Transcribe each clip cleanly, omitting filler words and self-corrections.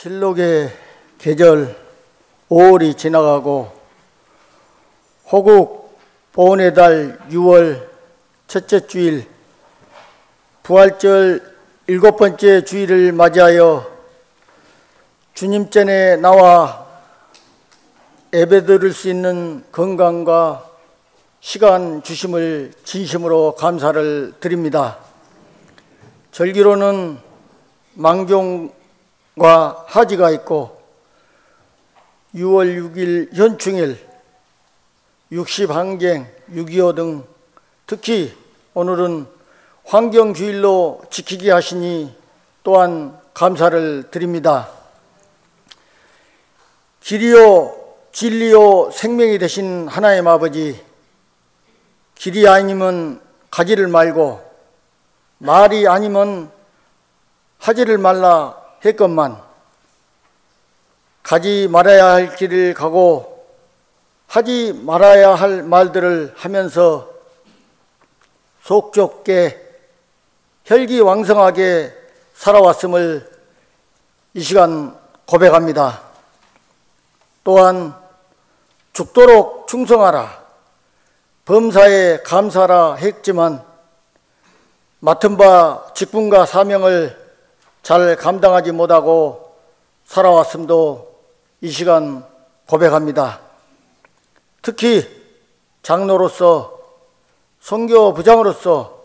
실록의 계절 5월이 지나가고 호국 보훈의 달 6월 첫째 주일 부활절 7번째 주일을 맞이하여 주님 전에 나와 예배드릴 수 있는 건강과 시간 주심을 진심으로 감사를 드립니다. 절기로는 망종과 하지가 있고 6월 6일 현충일, 60항쟁, 6.25 등 특히 오늘은 환경주일로 지키게 하시니 또한 감사를 드립니다. 길이요 진리요 생명이 되신 하나님 아버지, 길이 아니면 가지를 말고 말이 아니면 하지를 말라 했건만 가지 말아야 할 길을 가고 하지 말아야 할 말들을 하면서 속 좁게 혈기왕성하게 살아왔음을 이 시간 고백합니다. 또한 죽도록 충성하라, 범사에 감사하라 했지만 맡은 바 직분과 사명을 잘 감당하지 못하고 살아왔음도 이 시간 고백합니다. 특히 장로로서, 선교 부장으로서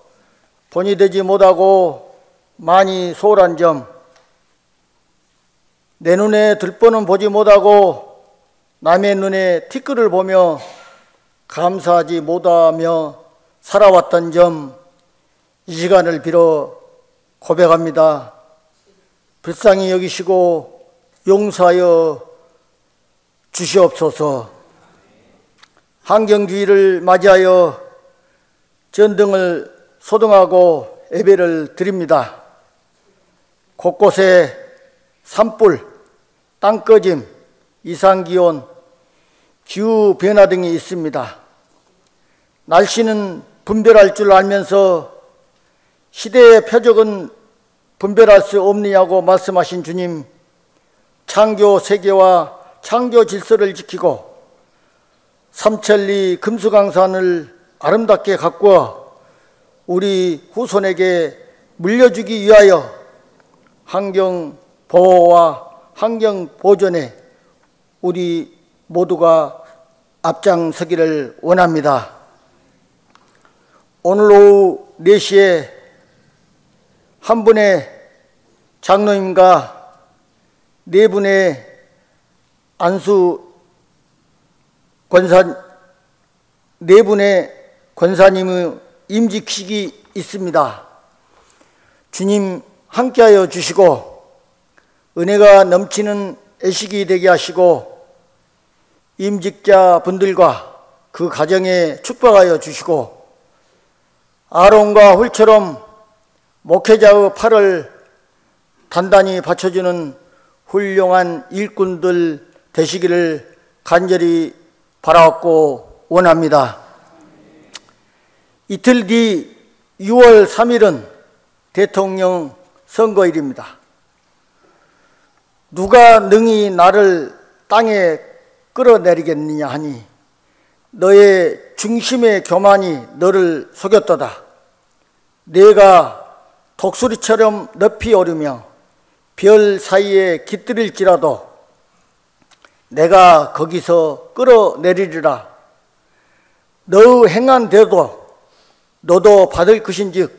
본이 되지 못하고 많이 소홀한 점, 내 눈에 들보는 보지 못하고 남의 눈에 티끌을 보며 감사하지 못하며 살아왔던 점, 이 시간을 빌어 고백합니다. 불쌍히 여기시고 용서하여 주시옵소서. 환경주의를 맞이하여 전등을 소등하고 예배를 드립니다. 곳곳에 산불, 땅꺼짐, 이상기온, 기후변화 등이 있습니다. 날씨는 분별할 줄 알면서 시대의 표적은 분별할 수 없느냐고 말씀하신 주님, 창조 세계와 창조 질서를 지키고 삼천리 금수강산을 아름답게 가꾸어 우리 후손에게 물려주기 위하여 환경 보호와 환경 보존에 우리 모두가 앞장서기를 원합니다. 오늘 오후 4시에 한 분의 장로님과 4분의 안수 권사, 4분의 권사님의 임직식이 있습니다. 주님 함께하여 주시고 은혜가 넘치는 애식이 되게 하시고 임직자 분들과 그 가정에 축복하여 주시고 아론과 훌처럼 목회자의 팔을 단단히 받쳐주는 훌륭한 일꾼들 되시기를 간절히 바라옵고 원합니다. 이틀 뒤 6월 3일은 대통령 선거일입니다. 누가 능히 나를 땅에 끌어내리겠느냐 하니 너의 중심의 교만이 너를 속였도다. 내가 독수리처럼 높이 오르며 별 사이에 깃들일지라도 내가 거기서 끌어내리리라. 너의 행한 대도 너도 받을 것인즉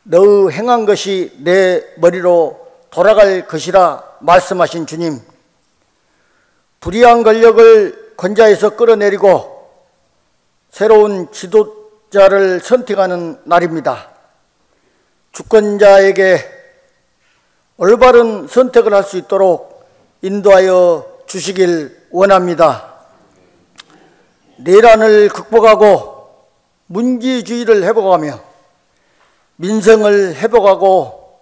너의 행한 것이 내 머리로 돌아갈 것이라 말씀하신 주님, 불의한 권력을 권좌에서 끌어내리고 새로운 지도자를 선택하는 날입니다. 주권자에게 올바른 선택을 할 수 있도록 인도하여 주시길 원합니다. 내란을 극복하고 문지주의를 회복하며 민생을 회복하고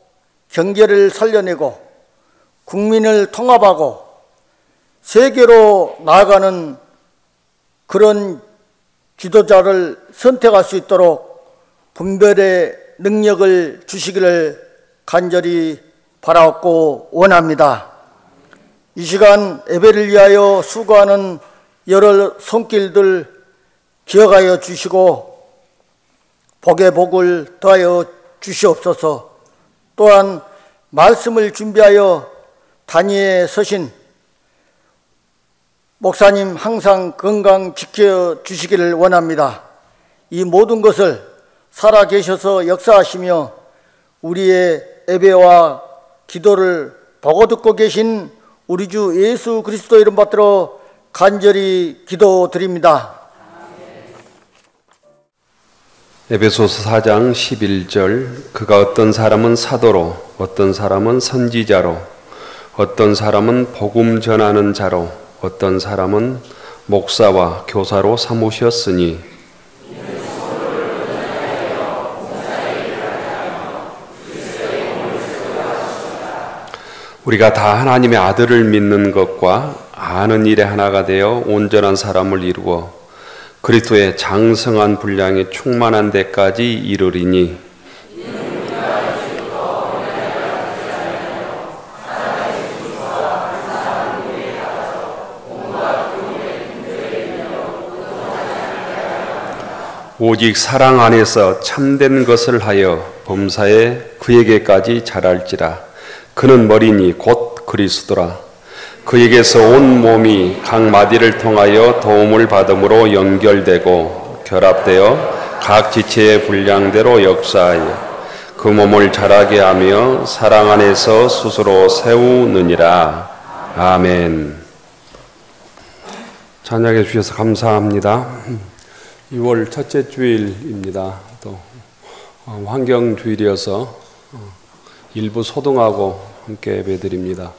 경제를 살려내고 국민을 통합하고 세계로 나아가는 그런 지도자를 선택할 수 있도록 분별의 능력을 주시기를 간절히 바라옵고 원합니다. 이 시간 예배를 위하여 수고하는 여러 손길들 기억하여 주시고 복의 복을 더하여 주시옵소서. 또한 말씀을 준비하여 단위에 서신 목사님 항상 건강 지켜 주시기를 원합니다. 이 모든 것을 살아계셔서 역사하시며 우리의 예배와 기도를 보고 듣고 계신 우리 주 예수 그리스도 이름 받들어 간절히 기도드립니다. 에베소서 4장 11절 그가 어떤 사람은 사도로 어떤 사람은 선지자로 어떤 사람은 복음 전하는 자로 어떤 사람은 목사와 교사로 삼으셨으니 우리가 다 하나님의 아들을 믿는 것과 아는 일에 하나가 되어 온전한 사람을 이루어 그리스도의 장성한 분량이 충만한 데까지 이르리니 오직 사랑 안에서 참된 것을 하여 범사에 그에게까지 자랄지라. 그는 머리니 곧 그리스도라. 그에게서 온 몸이 각 마디를 통하여 도움을 받음으로 연결되고 결합되어 각 지체의 분량대로 역사하여 그 몸을 자라게 하며 사랑 안에서 스스로 세우느니라. 아멘. 찬양해 주셔서 감사합니다. 2월 첫째 주일입니다. 또 환경주일이어서 일부 소등하고 함께 예배드립니다.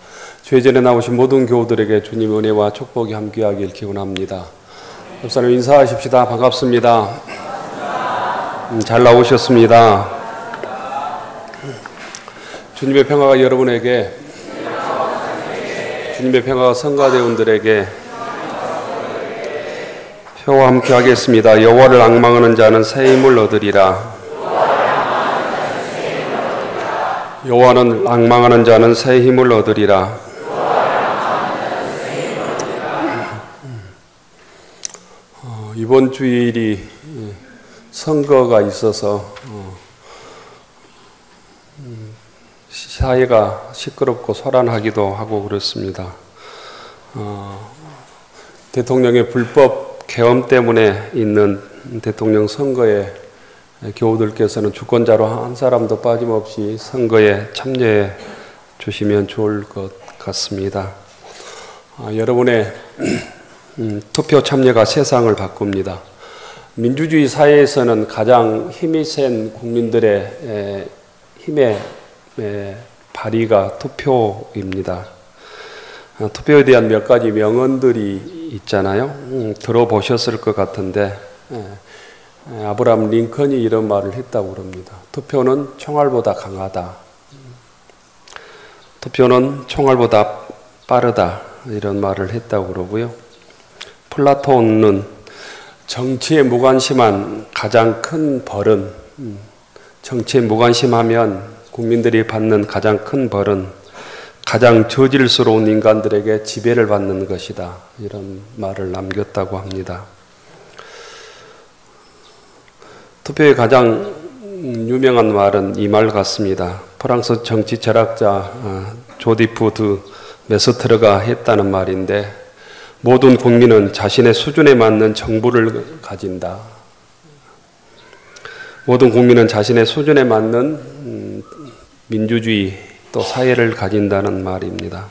주의전에 나오신 모든 교우들에게 주님의 은혜와 축복이 함께하길 기원합니다. 옆 사람 인사하십시다. 반갑습니다. 잘 나오셨습니다. 주님의 평화가 여러분에게, 주님의 평화가 성가대원들에게 표와 함께 하겠습니다. 여호와를 앙망하는 자는 새 힘을 얻으리라. 여호와는 앙망하는 자는 새 힘을 얻으리라. 이번 주일이 선거가 있어서 사회가 시끄럽고 소란하기도 하고 그렇습니다. 대통령의 불법 계엄 때문에 있는 대통령 선거에 교우들께서는 주권자로 한 사람도 빠짐없이 선거에 참여해 주시면 좋을 것 같습니다. 여러분의 투표 참여가 세상을 바꿉니다. 민주주의 사회에서는 가장 힘이 센 국민들의 힘의 발휘가 투표입니다. 투표에 대한 몇 가지 명언들이 있잖아요. 들어보셨을 것 같은데 아브라함 링컨이 이런 말을 했다고 그럽니다. 투표는 총알보다 강하다. 투표는 총알보다 빠르다. 이런 말을 했다고 그러고요. 플라톤은 정치에 무관심한 가장 큰 벌은, 정치에 무관심하면 국민들이 받는 가장 큰 벌은 가장 저질스러운 인간들에게 지배를 받는 것이다. 이런 말을 남겼다고 합니다. 투표의 가장 유명한 말은 이 말 같습니다. 프랑스 정치 철학자 조디프 드 메스트르가 했다는 말인데, 모든 국민은 자신의 수준에 맞는 정부를 가진다. 모든 국민은 자신의 수준에 맞는 민주주의 또 사회를 가진다는 말입니다.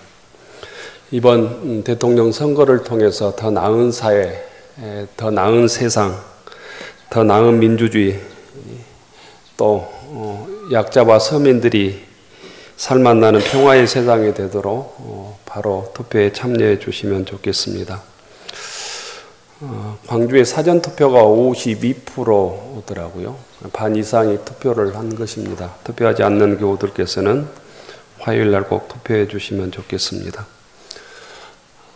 이번 대통령 선거를 통해서 더 나은 사회, 더 나은 세상, 더 나은 민주주의, 또 약자와 서민들이 살맛나는 평화의 세상이 되도록 바로 투표에 참여해 주시면 좋겠습니다. 광주의 사전투표가 52%더라고요. 반 이상이 투표를 한 것입니다. 투표하지 않는 교우들께서는 화요일날 꼭 투표해 주시면 좋겠습니다.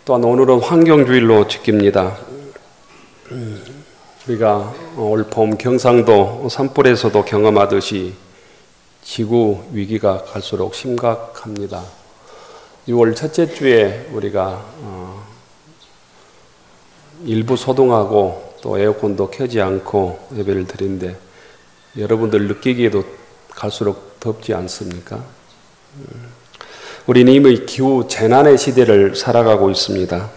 또한 오늘은 환경주일로 지킵니다. 우리가 올 봄 경상도 산불에서도 경험하듯이 지구 위기가 갈수록 심각합니다. 6월 첫째 주에 우리가 일부 소등하고 또 에어컨도 켜지 않고 예배를 드리는데 여러분들 느끼기에도 갈수록 덥지 않습니까? 우리는 이미 기후 재난의 시대를 살아가고 있습니다.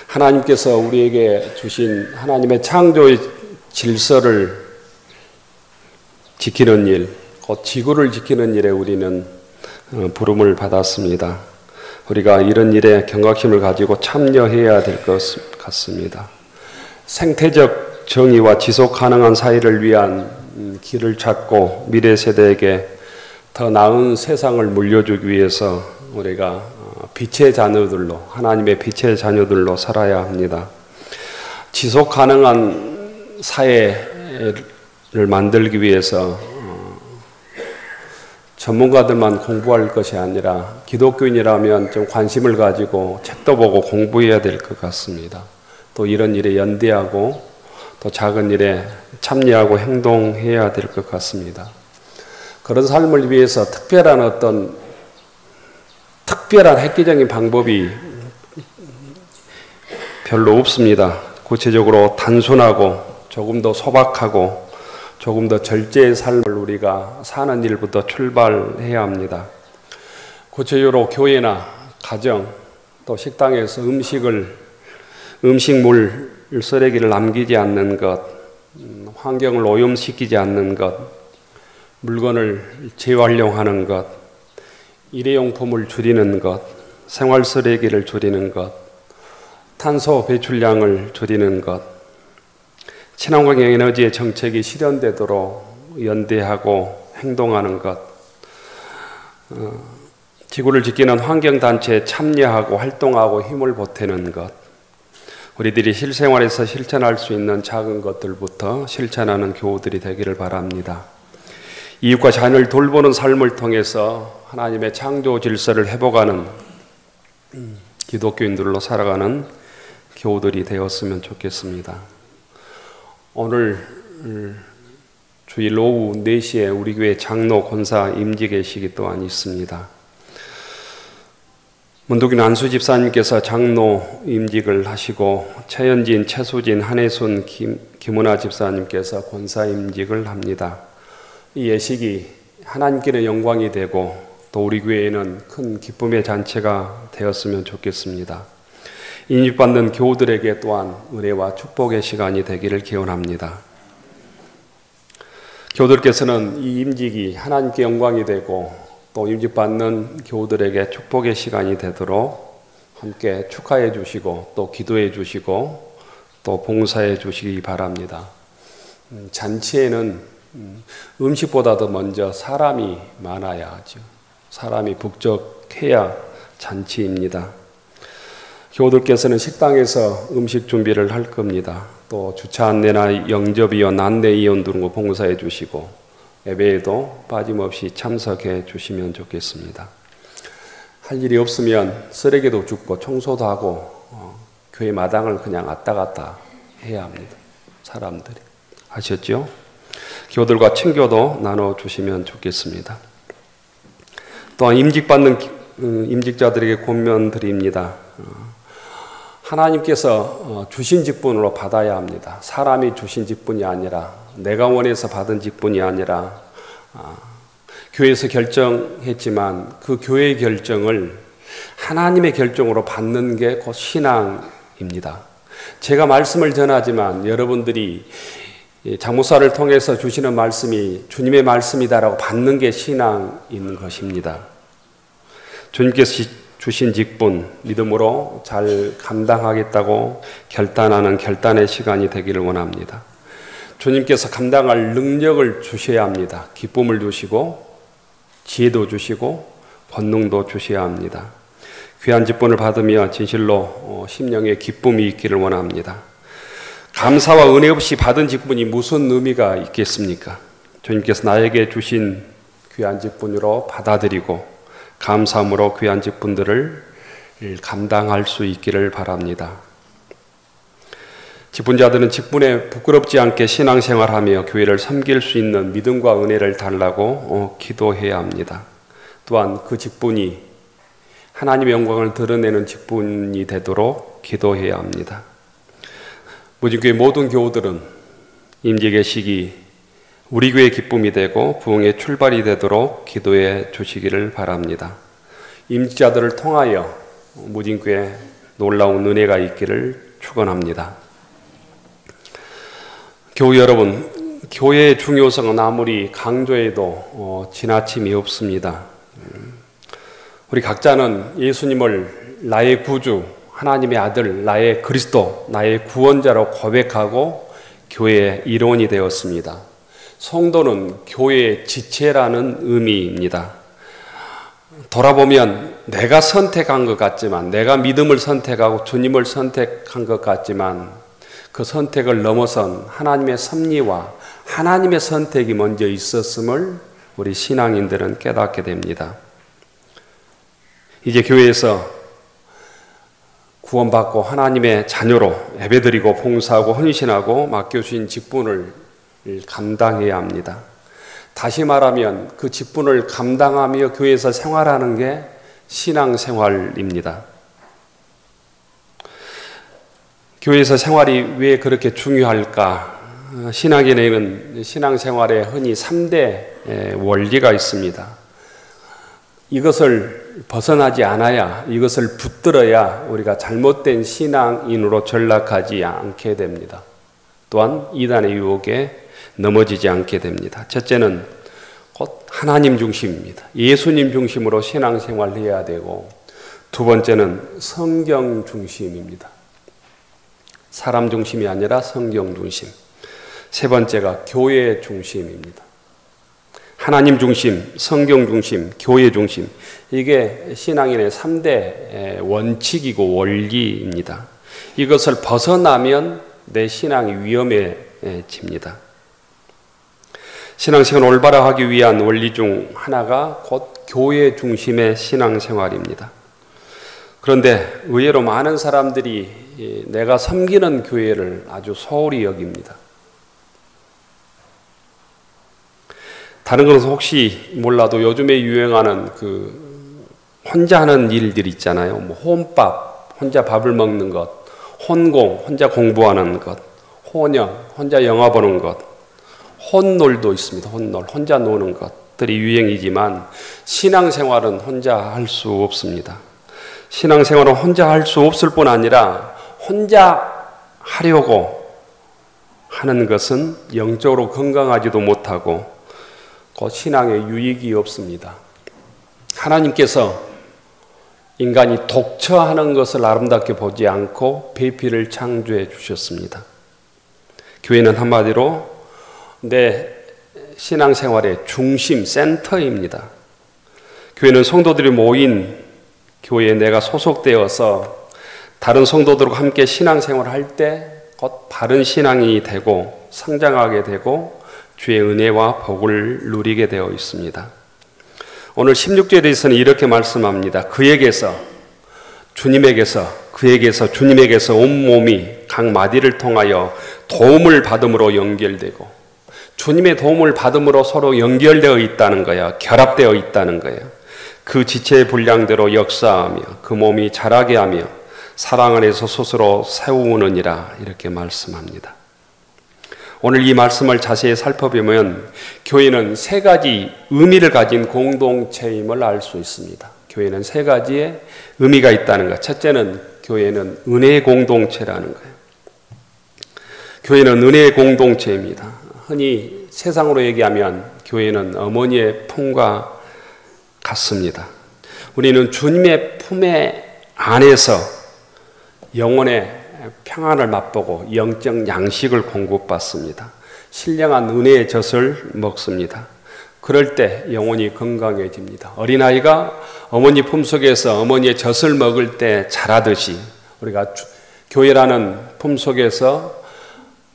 하나님께서 우리에게 주신 하나님의 창조의 질서를 지키는 일, 곧 지구를 지키는 일에 우리는 부름을 받았습니다. 우리가 이런 일에 경각심을 가지고 참여해야 될 것 같습니다. 생태적 정의와 지속 가능한 사회를 위한 길을 찾고 미래 세대에게 더 나은 세상을 물려주기 위해서 우리가 빛의 자녀들로, 하나님의 빛의 자녀들로 살아야 합니다. 지속 가능한 사회를 만들기 위해서 전문가들만 공부할 것이 아니라 기독교인이라면 좀 관심을 가지고 책도 보고 공부해야 될 것 같습니다. 또 이런 일에 연대하고 또 작은 일에 참여하고 행동해야 될 것 같습니다. 그런 삶을 위해서 특별한 획기적인 방법이 별로 없습니다. 구체적으로 단순하고 조금 더 소박하고 조금 더 절제의 삶을 우리가 사는 일부터 출발해야 합니다. 구체적으로 교회나 가정 또 식당에서 음식물 쓰레기를 남기지 않는 것, 환경을 오염시키지 않는 것, 물건을 재활용하는 것, 일회용품을 줄이는 것, 생활 쓰레기를 줄이는 것, 탄소 배출량을 줄이는 것, 친환경 에너지의 정책이 실현되도록 연대하고 행동하는 것, 지구를 지키는 환경단체에 참여하고 활동하고 힘을 보태는 것, 우리들이 실생활에서 실천할 수 있는 작은 것들부터 실천하는 교우들이 되기를 바랍니다. 이웃과 자녀를 돌보는 삶을 통해서 하나님의 창조 질서를 회복하는 기독교인들로 살아가는 교우들이 되었으면 좋겠습니다. 오늘 주일 오후 4시에 우리 교회 장로 권사 임지 계시기 또한 있습니다. 문도균 안수 집사님께서 장로 임직을 하시고 최현진, 최수진, 한혜순, 김은아 집사님께서 권사 임직을 합니다. 이 예식이 하나님께는 영광이 되고 또 우리 교회에는 큰 기쁨의 잔치가 되었으면 좋겠습니다. 임직받는 교우들에게 또한 은혜와 축복의 시간이 되기를 기원합니다. 교우들께서는 이 임직이 하나님께 영광이 되고 또 임직받는 교우들에게 축복의 시간이 되도록 함께 축하해 주시고 또 기도해 주시고 또 봉사해 주시기 바랍니다. 잔치에는 음식보다도 먼저 사람이 많아야 하죠. 사람이 북적해야 잔치입니다. 교우들께서는 식당에서 음식 준비를 할 겁니다. 또 주차 안내나 영접위원, 안내위원 두는 거 봉사해 주시고 예배에도 빠짐없이 참석해 주시면 좋겠습니다. 할 일이 없으면 쓰레기도 줍고 청소도 하고 교회 마당을 그냥 왔다 갔다 해야 합니다. 사람들이. 아셨죠? 교우들과 친교도 나눠주시면 좋겠습니다. 또한 임직받는 임직자들에게 권면드립니다. 하나님께서 주신 직분으로 받아야 합니다. 사람이 주신 직분이 아니라 내가 원해서 받은 직분이 아니라 교회에서 결정했지만 그 교회의 결정을 하나님의 결정으로 받는 게 곧 신앙입니다. 제가 말씀을 전하지만 여러분들이 장목사를 통해서 주시는 말씀이 주님의 말씀이다라고 받는 게 신앙인 것입니다. 주님께서 주신 직분 믿음으로 잘 감당하겠다고 결단하는 결단의 시간이 되기를 원합니다. 주님께서 감당할 능력을 주셔야 합니다. 기쁨을 주시고 지혜도 주시고 권능도 주셔야 합니다. 귀한 직분을 받으며 진실로 심령에 기쁨이 있기를 원합니다. 감사와 은혜 없이 받은 직분이 무슨 의미가 있겠습니까? 주님께서 나에게 주신 귀한 직분으로 받아들이고 감사함으로 귀한 직분들을 감당할 수 있기를 바랍니다. 직분자들은 직분에 부끄럽지 않게 신앙생활하며 교회를 섬길 수 있는 믿음과 은혜를 달라고 기도해야 합니다. 또한 그 직분이 하나님의 영광을 드러내는 직분이 되도록 기도해야 합니다. 무진교회 모든 교우들은 임직의 시기 우리 교회의 기쁨이 되고 부흥의 출발이 되도록 기도해 주시기를 바랍니다. 임직자들을 통하여 무진교회에 놀라운 은혜가 있기를 축원합니다. 교우 여러분, 교회의 중요성은 아무리 강조해도 지나침이 없습니다. 우리 각자는 예수님을 나의 구주, 하나님의 아들, 나의 그리스도, 나의 구원자로 고백하고 교회의 일원이 되었습니다. 성도는 교회의 지체라는 의미입니다. 돌아보면 내가 선택한 것 같지만, 내가 믿음을 선택하고 주님을 선택한 것 같지만 그 선택을 넘어선 하나님의 섭리와 하나님의 선택이 먼저 있었음을 우리 신앙인들은 깨닫게 됩니다. 이제 교회에서 구원받고 하나님의 자녀로 예배드리고 봉사하고 헌신하고 맡겨주신 직분을 감당해야 합니다. 다시 말하면 그 직분을 감당하며 교회에서 생활하는 게 신앙생활입니다. 교회에서 생활이 왜 그렇게 중요할까? 신학인에는 신앙생활에 흔히 3대 원리가 있습니다. 이것을 벗어나지 않아야, 이것을 붙들어야 우리가 잘못된 신앙인으로 전락하지 않게 됩니다. 또한 이단의 유혹에 넘어지지 않게 됩니다. 첫째는 곧 하나님 중심입니다. 예수님 중심으로 신앙생활을 해야 되고, 두 번째는 성경 중심입니다. 사람 중심이 아니라 성경 중심. 세 번째가 교회 중심입니다. 하나님 중심, 성경 중심, 교회 중심. 이게 신앙인의 3대 원칙이고 원리입니다. 이것을 벗어나면 내 신앙이 위험해집니다. 신앙생활을 올바로 하기 위한 원리 중 하나가 곧 교회 중심의 신앙생활입니다. 그런데 의외로 많은 사람들이 내가 섬기는 교회를 아주 소홀히 여깁니다. 다른 것은 혹시 몰라도 요즘에 유행하는 혼자 하는 일들 있잖아요. 뭐 혼밥, 혼자 밥을 먹는 것, 혼공, 혼자 공부하는 것, 혼영, 혼자 영화 보는 것, 혼놀도 있습니다. 혼놀, 혼자 노는 것들이 유행이지만 신앙생활은 혼자 할 수 없습니다. 신앙생활은 혼자 할 수 없을 뿐 아니라 혼자 하려고 하는 것은 영적으로 건강하지도 못하고 곧 신앙에 유익이 없습니다. 하나님께서 인간이 독처하는 것을 아름답게 보지 않고 배필을 창조해 주셨습니다. 교회는 한마디로 내 신앙생활의 중심, 센터입니다. 교회는 성도들이 모인 교회에 내가 소속되어서 다른 성도들과 함께 신앙생활을 할 때 곧 바른 신앙이 되고 성장하게 되고 주의 은혜와 복을 누리게 되어 있습니다. 오늘 16절에서는 이렇게 말씀합니다. 그에게서 주님에게서 온몸이 각 마디를 통하여 도움을 받음으로 연결되고, 주님의 도움을 받음으로 서로 연결되어 있다는 거야. 결합되어 있다는 거야. 그 지체의 분량대로 역사하며 그 몸이 자라게 하며 사랑 안에서 스스로 세우느니라, 이렇게 말씀합니다. 오늘 이 말씀을 자세히 살펴보면 교회는 세 가지 의미를 가진 공동체임을 알 수 있습니다. 교회는 세 가지의 의미가 있다는 것. 첫째는 교회는 은혜의 공동체라는 거예요. 교회는 은혜의 공동체입니다. 흔히 세상으로 얘기하면 교회는 어머니의 품과 같습니다. 우리는 주님의 품에 안에서 영혼의 평안을 맛보고 영적 양식을 공급받습니다. 신령한 은혜의 젖을 먹습니다. 그럴 때 영혼이 건강해집니다. 어린아이가 어머니 품속에서 어머니의 젖을 먹을 때 자라듯이 우리가 교회라는 품속에서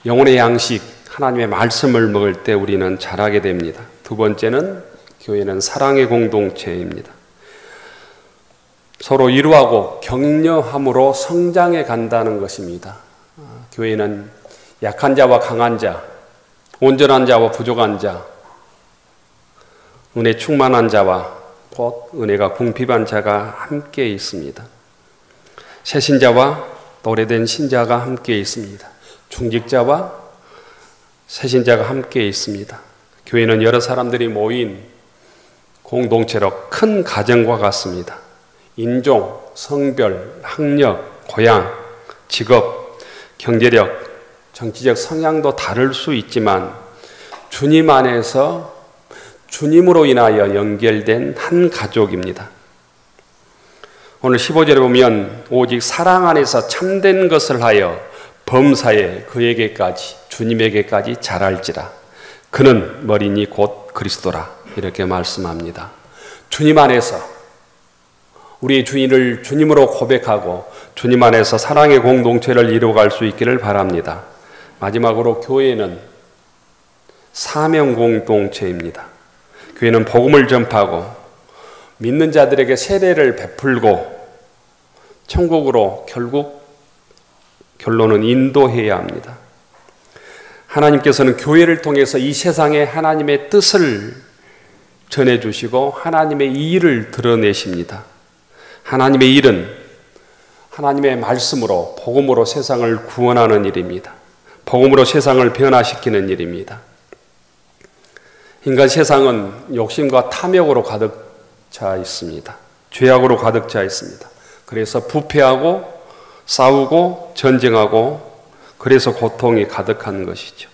영혼의 양식, 하나님의 말씀을 먹을 때 우리는 자라게 됩니다. 두 번째는 교회는 사랑의 공동체입니다. 서로 위로하고 격려함으로 성장해 간다는 것입니다. 교회는 약한 자와 강한 자, 온전한 자와 부족한 자, 은혜 충만한 자와 곧 은혜가 궁핍한 자가 함께 있습니다. 새 신자와 오래된 신자가 함께 있습니다. 중직자와 새 신자가 함께 있습니다. 교회는 여러 사람들이 모인 공동체로 큰 가정과 같습니다. 인종, 성별, 학력, 고향, 직업, 경제력, 정치적 성향도 다를 수 있지만 주님 안에서 주님으로 인하여 연결된 한 가족입니다. 오늘 15절에 보면 오직 사랑 안에서 참된 것을 하여 범사에 그에게까지 주님에게까지 자랄지라 그는 머리니 곧 그리스도라 이렇게 말씀합니다. 주님 안에서 우리의 주인을 주님으로 고백하고 주님 안에서 사랑의 공동체를 이루어갈 수 있기를 바랍니다. 마지막으로 교회는 사명 공동체입니다. 교회는 복음을 전파하고 믿는 자들에게 세례를 베풀고 천국으로 결론은 인도해야 합니다. 하나님께서는 교회를 통해서 이 세상에 하나님의 뜻을 전해주시고 하나님의 일을 드러내십니다. 하나님의 일은 하나님의 말씀으로 복음으로 세상을 구원하는 일입니다. 복음으로 세상을 변화시키는 일입니다. 인간 세상은 욕심과 탐욕으로 가득 차 있습니다. 죄악으로 가득 차 있습니다. 그래서 부패하고 싸우고 전쟁하고 그래서 고통이 가득한 것이죠.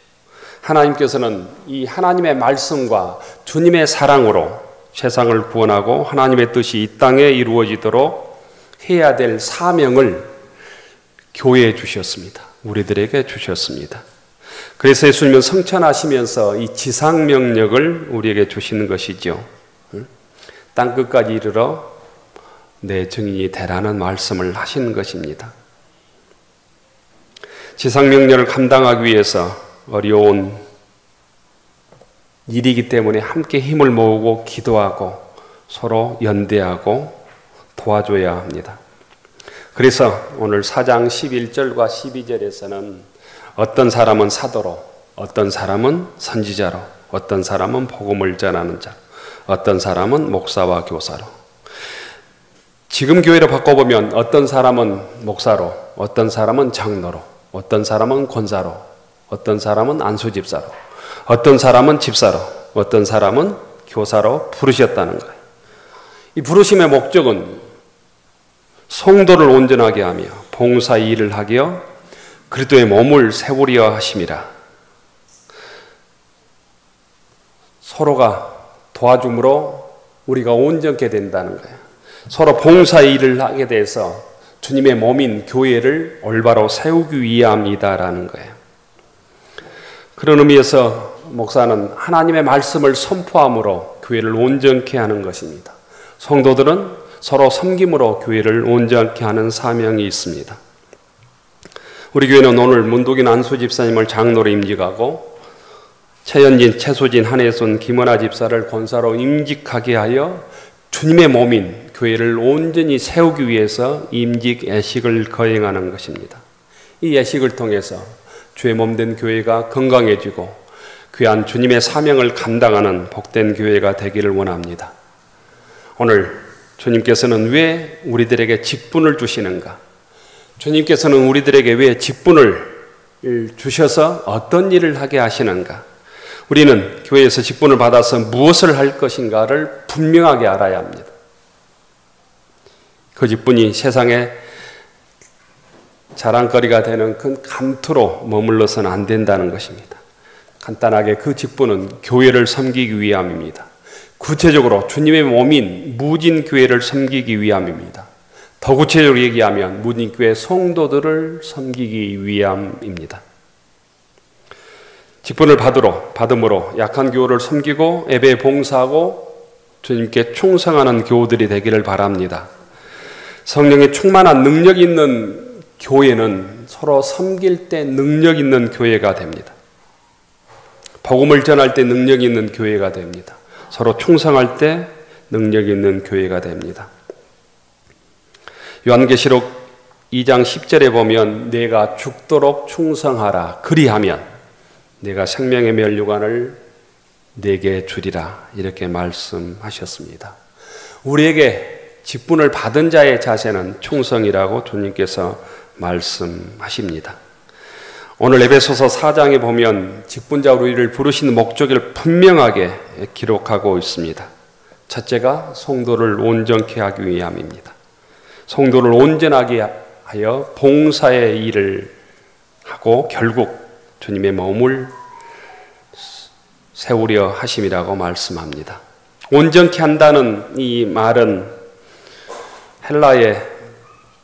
하나님께서는 이 하나님의 말씀과 주님의 사랑으로 세상을 구원하고 하나님의 뜻이 이 땅에 이루어지도록 해야 될 사명을 교회에 주셨습니다. 우리들에게 주셨습니다. 그래서 예수님은 성천하시면서 이 지상명령을 우리에게 주시는 것이죠. 땅끝까지 이르러 내 증인이 되라는 말씀을 하시는 것입니다. 지상명령을 감당하기 위해서 어려운 일이기 때문에 함께 힘을 모으고 기도하고 서로 연대하고 도와줘야 합니다. 그래서 오늘 4장 11절과 12절에서는 어떤 사람은 사도로, 어떤 사람은 선지자로, 어떤 사람은 복음을 전하는 자, 어떤 사람은 목사와 교사로. 지금 교회로 바꿔보면 어떤 사람은 목사로, 어떤 사람은 장로로, 어떤 사람은 권사로, 어떤 사람은 안수집사로, 어떤 사람은 집사로, 어떤 사람은 교사로 부르셨다는 거예요. 이 부르심의 목적은 성도를 온전하게 하며 봉사 일을 하기여 그리스도의 몸을 세우려 하심이라. 서로가 도와줌으로 우리가 온전케 된다는 거예요. 서로 봉사 일을 하게 돼서 주님의 몸인 교회를 올바로 세우기 위함이다라는 거예요. 그런 의미에서 목사는 하나님의 말씀을 선포함으로 교회를 온전케 하는 것입니다. 성도들은 서로 섬김으로 교회를 온전케 하는 사명이 있습니다. 우리 교회는 오늘 문독인 안수 집사님을 장로로 임직하고 최연진, 최소진, 한혜순, 김원아 집사를 권사로 임직하게 하여 주님의 몸인 교회를 온전히 세우기 위해서 임직 예식을 거행하는 것입니다. 이 예식을 통해서 주의 몸된 교회가 건강해지고 귀한 주님의 사명을 감당하는 복된 교회가 되기를 원합니다. 오늘 주님께서는 왜 우리들에게 직분을 주시는가? 주님께서는 우리들에게 왜 직분을 주셔서 어떤 일을 하게 하시는가? 우리는 교회에서 직분을 받아서 무엇을 할 것인가를 분명하게 알아야 합니다. 그 직분이 세상에 자랑거리가 되는 큰 감투로 머물러서는 안 된다는 것입니다. 간단하게 그 직분은 교회를 섬기기 위함입니다. 구체적으로 주님의 몸인 무진교회를 섬기기 위함입니다. 더 구체적으로 얘기하면 무진교회 성도들을 섬기기 위함입니다. 직분을 받음으로 약한 교우를 섬기고 예배에 봉사하고 주님께 충성하는 교우들이 되기를 바랍니다. 성령의 충만한 능력 있는 교회는 서로 섬길 때 능력 있는 교회가 됩니다. 복음을 전할 때 능력 있는 교회가 됩니다. 서로 충성할 때 능력 있는 교회가 됩니다. 요한계시록 2장 10절에 보면 내가 죽도록 충성하라 그리하면 내가 생명의 면류관을 내게 주리라 이렇게 말씀하셨습니다. 우리에게 직분을 받은 자의 자세는 충성이라고 주님께서 말씀하십니다. 오늘 에베소서 4장에 보면 직분자로 우리를 부르시는 목적을 분명하게 기록하고 있습니다. 첫째가 성도를 온전케 하기 위함입니다. 성도를 온전하게 하여 봉사의 일을 하고 결국 주님의 몸을 세우려 하심이라고 말씀합니다. 온전케 한다는 이 말은 헬라의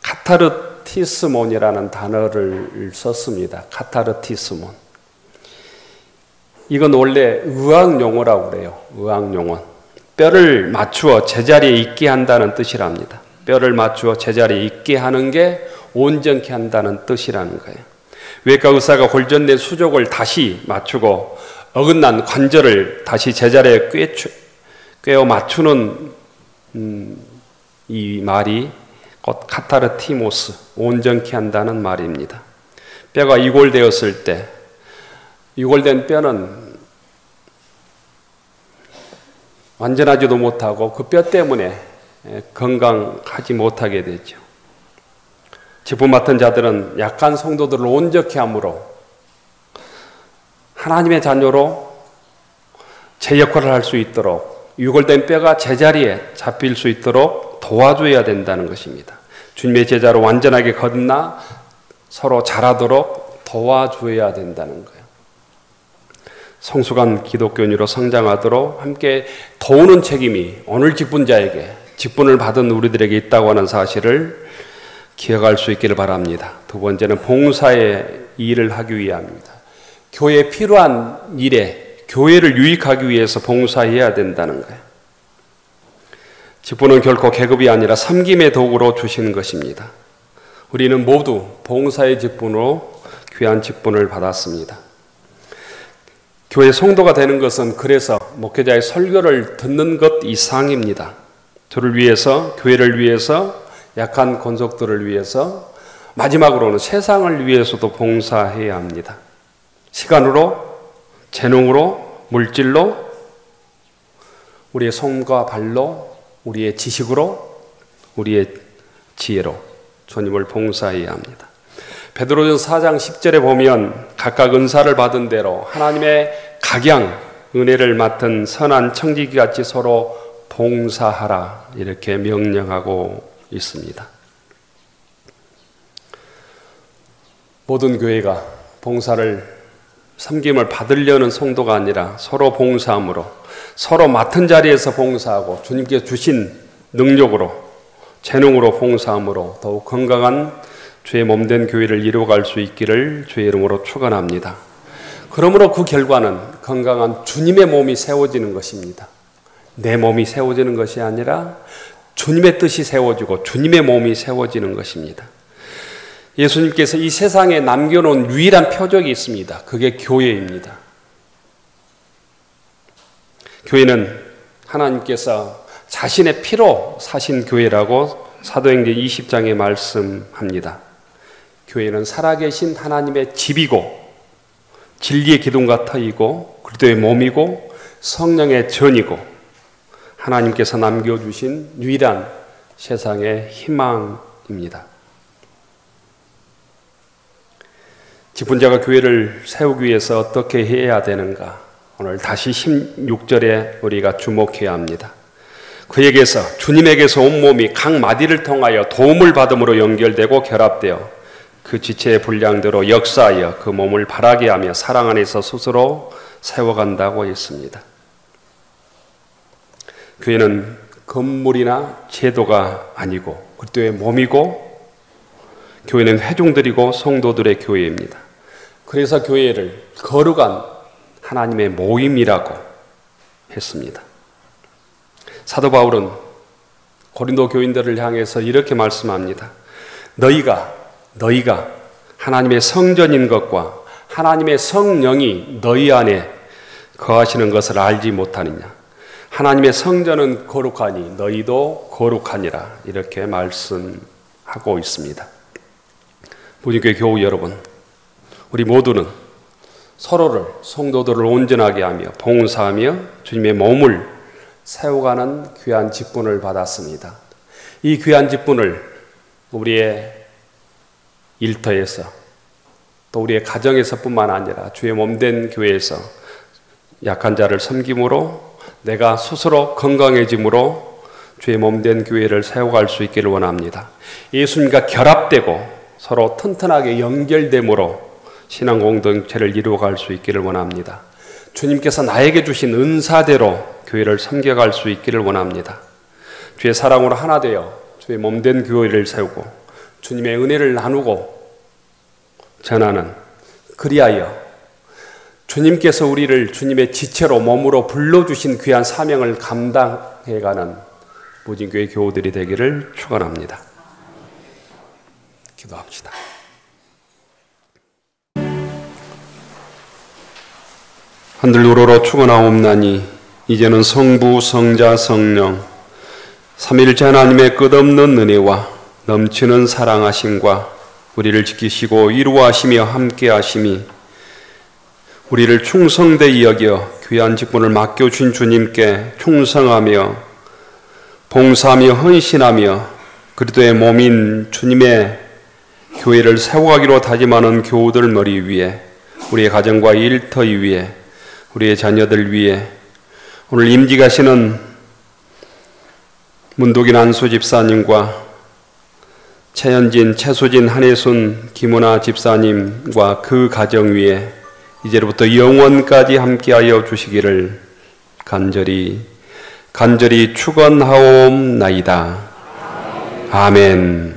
카타르티스몬이라는 단어를 썼습니다. 카타르티스몬. 이건 원래 의학 용어라고 그래요. 의학 용어. 뼈를 맞추어 제자리에 있게 한다는 뜻이랍니다. 뼈를 맞추어 제자리에 있게 하는 게 온전케 한다는 뜻이라는 거예요. 외과 의사가 골전된 수족을 다시 맞추고 어긋난 관절을 다시 제자리에 꿰어 맞추는 이 말이 곧 카타르티모스, 온전케 한다는 말입니다. 뼈가 이골되었을 때 이골된 뼈는 완전하지도 못하고 그 뼈 때문에 건강하지 못하게 되죠. 직분 맡은 자들은 약한 성도들을 온전케 함으로 하나님의 자녀로 제 역할을 할 수 있도록 유골된 뼈가 제자리에 잡힐 수 있도록 도와줘야 된다는 것입니다. 주님의 제자로 완전하게 거듭나 서로 자라도록 도와줘야 된다는 거예요. 성숙한 기독교인으로 성장하도록 함께 도우는 책임이 오늘 직분자에게, 직분을 받은 우리들에게 있다고 하는 사실을 기억할 수 있기를 바랍니다. 두 번째는 봉사의 일을 하기 위함입니다. 교회에 필요한 일에 교회를 유익하기 위해서 봉사해야 된다는 거예요. 직분은 결코 계급이 아니라 섬김의 도구로 주신 것입니다. 우리는 모두 봉사의 직분으로 귀한 직분을 받았습니다. 교회 성도가 되는 것은 그래서 목회자의 설교를 듣는 것 이상입니다. 저를 위해서, 교회를 위해서, 약한 권속들을 위해서, 마지막으로는 세상을 위해서도 봉사해야 합니다. 시간으로, 재능으로, 물질로, 우리의 손과 발로, 우리의 지식으로, 우리의 지혜로 주님을 봉사해야 합니다. 베드로전서 4장 10절에 보면 각각 은사를 받은 대로 하나님의 각양 은혜를 맡은 선한 청지기같이 서로 봉사하라 이렇게 명령하고 있습니다. 모든 교회가 봉사를 섬김을 받으려는 성도가 아니라 서로 봉사함으로 서로 맡은 자리에서 봉사하고 주님께서 주신 능력으로 재능으로 봉사함으로 더욱 건강한 주의 몸된 교회를 이루어갈 수 있기를 주의 이름으로 축원합니다. 그러므로 그 결과는 건강한 주님의 몸이 세워지는 것입니다. 내 몸이 세워지는 것이 아니라 주님의 뜻이 세워지고 주님의 몸이 세워지는 것입니다. 예수님께서 이 세상에 남겨놓은 유일한 표적이 있습니다. 그게 교회입니다. 교회는 하나님께서 자신의 피로 사신 교회라고 사도행전 20장에 말씀합니다. 교회는 살아계신 하나님의 집이고 진리의 기둥과 터이고 그리스도의 몸이고 성령의 전이고 하나님께서 남겨주신 유일한 세상의 희망입니다. 직분자가 교회를 세우기 위해서 어떻게 해야 되는가? 오늘 다시 16절에 우리가 주목해야 합니다. 그에게서 주님에게서 온몸이 각 마디를 통하여 도움을 받음으로 연결되고 결합되어 그 지체의 분량대로 역사하여 그 몸을 바라게 하며 사랑 안에서 스스로 세워간다고 했습니다. 교회는 건물이나 제도가 아니고 그리스도의 몸이고 교회는 회중들이고 성도들의 교회입니다. 그래서 교회를 거룩한 하나님의 모임이라고 했습니다. 사도 바울은 고린도 교인들을 향해서 이렇게 말씀합니다. 너희가 하나님의 성전인 것과 하나님의 성령이 너희 안에 거하시는 것을 알지 못하느냐. 하나님의 성전은 거룩하니 너희도 거룩하니라 이렇게 말씀하고 있습니다. 부진교회 교우 여러분, 우리 모두는 서로를 성도들을 온전하게 하며 봉사하며 주님의 몸을 세워가는 귀한 직분을 받았습니다. 이 귀한 직분을 우리의 일터에서 또 우리의 가정에서뿐만 아니라 주의 몸된 교회에서 약한 자를 섬김으로 내가 스스로 건강해짐으로 주의 몸된 교회를 세워갈 수 있기를 원합니다. 예수님과 결합되고 서로 튼튼하게 연결됨으로 신앙 공동체를 이루어갈 수 있기를 원합니다. 주님께서 나에게 주신 은사대로 교회를 섬겨갈 수 있기를 원합니다. 주의 사랑으로 하나 되어 주의 몸된 교회를 세우고 주님의 은혜를 나누고 전하는, 그리하여 주님께서 우리를 주님의 지체로 몸으로 불러주신 귀한 사명을 감당해가는 무진교회 교우들이 되기를 축원합니다. 기도합시다. 하늘 우러러 축원하옵나니 이제는 성부, 성자, 성령 삼일째 하나님의 끝없는 은혜와 넘치는 사랑하심과 우리를 지키시고 이루하시며 함께하심이 우리를 충성되이 여겨 귀한 직분을 맡겨주신 주님께 충성하며 봉사하며 헌신하며 그리스도의 몸인 주님의 교회를 세워가기로 다짐하는 교우들 머리 위에, 우리의 가정과 일터 위에, 우리의 자녀들 위에, 오늘 임기 가시는 문독인 안수 집사님과 최현진, 최수진, 한혜순, 김은아 집사님과 그 가정 위에 이제로부터 영원까지 함께하여 주시기를 간절히 축원하옵나이다. 아멘.